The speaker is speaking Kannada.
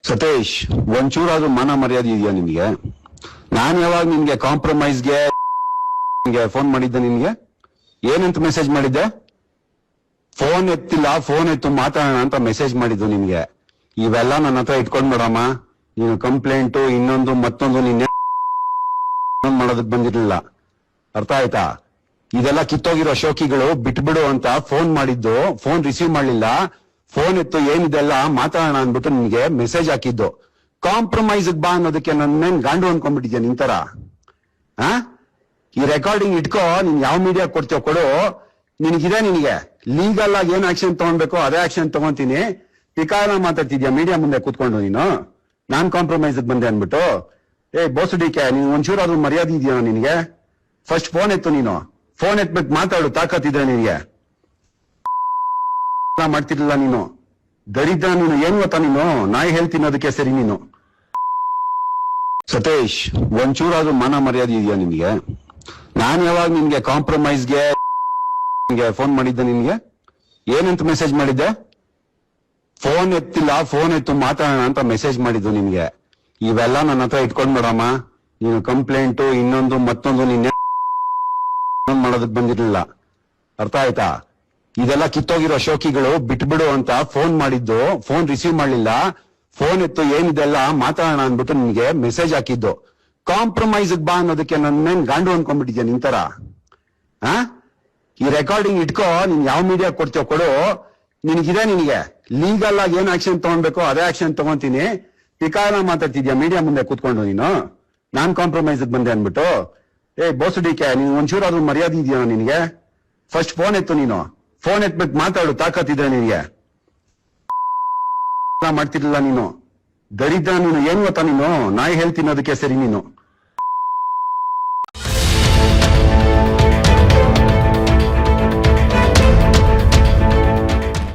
ಸತೀಶ್, ಒಂಚೂರಾದ್ರೂ ಮಾನ ಮರ್ಯಾದೆ ಇದೆಯಾ ನಿನ್ಗೆ? ನಾನು ಯಾವಾಗ ನಿನ್ಗೆ ಕಾಂಪ್ರಮೈಸ್ಗೆ ಫೋನ್ ಮಾಡಿದ್ದೆ? ನಿನ್ಗೆ ಏನಂತ ಮೆಸೇಜ್ ಮಾಡಿದ್ದೆ? ಫೋನ್ ಎತ್ತಿಲ್ಲ, ಫೋನ್ ಎತ್ತು ಮಾತಾಡೋಣ ಅಂತ ಮೆಸೇಜ್ ಮಾಡಿದ್ದು ನಿನ್ಗೆ. ಇವೆಲ್ಲ ನನ್ನ ಹತ್ರ ಇಟ್ಕೊಂಡ್ ಬಿಡಮ್ಮ. ನೀನು ಕಂಪ್ಲೇಂಟು ಇನ್ನೊಂದು ಮತ್ತೊಂದು ನಿನ್ನೆ ಮಾಡೋದಕ್ ಬಂದಿರ್ಲಿಲ್ಲ. ಅರ್ಥ ಆಯ್ತಾ? ಇದೆಲ್ಲ ಕಿತ್ತೋಗಿರೋ ಶೋಕಿಗಳು ಬಿಟ್ಬಿಡು ಅಂತ ಫೋನ್ ಮಾಡಿದ್ದು, ಫೋನ್ ರಿಸೀವ್ ಮಾಡ್ಲಿಲ್ಲ. ಫೋನ್ ಎತ್ತು ಏನಿದೆಲ್ಲ ಮಾತಾಡೋಣ ಅಂದ್ಬಿಟ್ಟು ನಿನ್ಗೆ ಮೆಸೇಜ್ ಹಾಕಿದ್ದು. ಕಾಂಪ್ರಮೈಸ್ ಬಾ ಅನ್ನೋದಕ್ಕೆ ನನ್ನೇನ್ ಗಾಂಡು ಅನ್ಕೊಂಡ್ಬಿಟ್ಟಿದ್ಯಾ ನಿಂತರ? ಈ ರೆಕಾರ್ಡಿಂಗ್ ಇಟ್ಕೋ, ನೀನ್ ಯಾವ ಮೀಡಿಯಾ ಕೊಡ್ತೀಯೋ ಕೊಡು. ನಿನಗಿದೆ, ನಿನಗೆ ಲೀಗಲ್ ಆಗಿ ಏನ್ ಆಕ್ಷನ್ ತಗೊಂಡ್ಬೇಕೋ ಅದೇ ಆಕ್ಷನ್ ತಗೊಂತೀನಿ. ಪಿಕಾಲ ಮಾತಾಡ್ತಿದ್ಯಾ ಮೀಡಿಯಾ ಮುಂದೆ ಕೂತ್ಕೊಂಡು ನೀನು? ನಾನ್ ಕಾಂಪ್ರಮೈಸ್ ಬಂದೆ ಅನ್ಬಿಟ್ಟು. ಬೋಸುಡಿಕೆ, ನೀನ್ ಒಂಚೂರಾದ್ರೂ ಮರ್ಯಾದೆ ಇದೆಯೋ ನಿನಗೆ? ಫಸ್ಟ್ ಫೋನ್ ಎತ್ತು, ನೀನು ಫೋನ್ ಎತ್ಬಿಟ್ಟು ಮಾತಾಡು. ತಾಕತ್ತಿದ್ರೆ ನಿನಗೆ ಮಾಡ್ತಿರ್ಲಿಲ್ಲ ನೀನು. ದರಿದ್ರ ನೀನು. ಏನ್ ಗೊತ್ತಾ ನೀನು? ನಾಯಿ ಹೇಳ್ತೀನಿ ಅದಕ್ಕೆ ಸರಿ ನೀನು. ಸತೀಶ್, ಒಂಚೂರಾದ್ರೂ ಮಾನ ಮರ್ಯಾದೆ ಇದೆಯಾ ನಿನ್ಗೆ? ನಾನು ಯಾವಾಗ ನಿನ್ಗೆ ಕಾಂಪ್ರಮೈಸ್ಗೆ ಫೋನ್ ಮಾಡಿದ್ದೆ? ನಿನ್ಗೆ ಏನಂತ ಮೆಸೇಜ್ ಮಾಡಿದ್ದೆ? ಫೋನ್ ಎತ್ತಿಲ್ಲ, ಫೋನ್ ಎತ್ತು ಮಾತಾಡೋಣ ಅಂತ ಮೆಸೇಜ್ ಮಾಡಿದ್ದು ನಿನ್ಗೆ. ಇವೆಲ್ಲ ನನ್ನ ಹತ್ರ ಇಟ್ಕೊಂಡ್ ಬಿಡಮ್ಮ. ನೀನು ಕಂಪ್ಲೇಂಟು ಇನ್ನೊಂದು ಮತ್ತೊಂದು ನಿನ್ನೆ ಮಾಡೋದಕ್ ಬಂದಿರ್ಲಿಲ್ಲ. ಅರ್ಥ ಆಯ್ತಾ? ಇದೆಲ್ಲ ಕಿತ್ತೋಗಿರೋ ಶೋಕಿಗಳು ಬಿಟ್ಬಿಡು ಅಂತ ಫೋನ್ ಮಾಡಿದ್ದು, ಫೋನ್ ರಿಸೀವ್ ಮಾಡ್ಲಿಲ್ಲ. ಫೋನ್ ಎತ್ತು ಏನಿದೆಲ್ಲ ಮಾತಾಡೋಣ ಅಂದ್ಬಿಟ್ಟು ನಿನ್ಗೆ ಮೆಸೇಜ್ ಹಾಕಿದ್ದು. ಕಾಂಪ್ರಮೈಸ್ ಬಾ ಅನ್ನೋದಕ್ಕೆ ನನ್ನೇನ್ ಗಾಂಡು ಅನ್ಕೊಂಡ್ಬಿಟ್ಟಿದ್ಯಾ ನಿಂತರ? ಈ ರೆಕಾರ್ಡಿಂಗ್ ಇಟ್ಕೋ, ನೀನ್ ಯಾವ ಮೀಡಿಯಾ ಕೊಡ್ತೀಯೋ ಕೊಡು. ನಿನಗಿದೆ, ನಿನಗೆ ಲೀಗಲ್ ಆಗಿ ಏನ್ ಆಕ್ಷನ್ ತಗೊಂಡ್ಬೇಕೋ ಅದೇ ಆಕ್ಷನ್ ತಗೊಂತೀನಿ. ಪಿಕಾಲ ಮಾತಾಡ್ತಿದ್ಯಾ ಮೀಡಿಯಾ ಮುಂದೆ ಕೂತ್ಕೊಂಡು ನೀನು? ನಾನ್ ಕಾಂಪ್ರಮೈಸ್ ಬಂದೆ ಅನ್ಬಿಟ್ಟು. ಬೋಸುಡಿಕೆ, ನೀನ್ ಒಂಚೂರಾದ್ರೂ ಮರ್ಯಾದೆ ಇದೆಯೋ ನಿನಗೆ? ಫಸ್ಟ್ ಫೋನ್ ಎತ್ತು, ನೀನು ಫೋನ್ ಎತ್ಬಿಟ್ಟು ಮಾತಾಡು. ತಾಕತ್ತಿದ್ರೆ ನಿನಗೆ ಮಾಡ್ತಿರ್ಲಿಲ್ಲ ನೀನು. ದರಿದ್ರ ನೀನು. ಏನ್ ಗೊತ್ತಾ ನೀನು? ನಾಯಿ ಹೇಳ್ತೀನಿ ಅದಕ್ಕೆ ಸರಿ ನೀನು.